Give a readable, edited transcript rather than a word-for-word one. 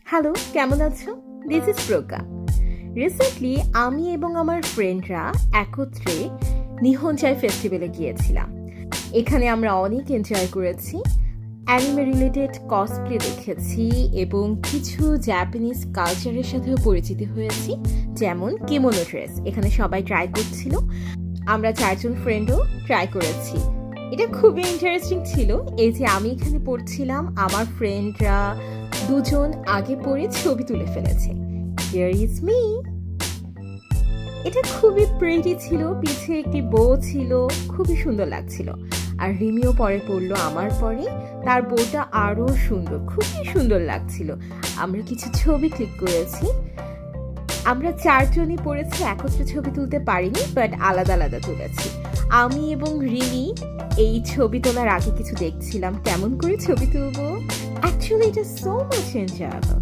Hello, কেমন আছো? This is Pragya. Recently আমি এবং আমার ফ্রেন্ডরা একত্রে নিহন চাই ফেস্টিভ্যালে গিয়েছিলাম। এখানে আমরা অনেক এনজয় করেছি, অ্যানিমে রিলেটেড কসপ্লে দেখেছি এবং কিছু জাপানিজ কালচারের সাথেও পরিচিত হয়েছি, যেমন কিমোনো ড্রেস এখানে সবাই ট্রাই করছিল। আমরা 4জন ফ্রেন্ডও ট্রাই করেছি। এটা খুবই ইন্টারেস্টিং ছিল। এই যে আমি এখানে পড়ছিলাম, আমার ফ্রেন্ডরা দুজন আগে পড়ে ছবি তুলে ফেলেছে। Here is me. এটা খুবই প্রিটি ছিল, পিছে একটি বউ ছিল, খুবই সুন্দর লাগছিল। আর রিমিও পরে পড়লো আমার পরে, তার বউটা আরো সুন্দর, খুবই সুন্দর লাগছিল। আমরা কিছু ছবি ক্লিক করেছি। আমরা 4জনই পড়েছি, একত্রে ছবি তুলতে পারিনি, বাট আলাদা আলাদা তুলেছি। আমি এবং রিমি এই ছবি তোলার আগে কিছু দেখছিলাম কেমন করে ছবি তুলবো। অ্যাকচুয়ালি এটা সো মাচ এনজয়েবল।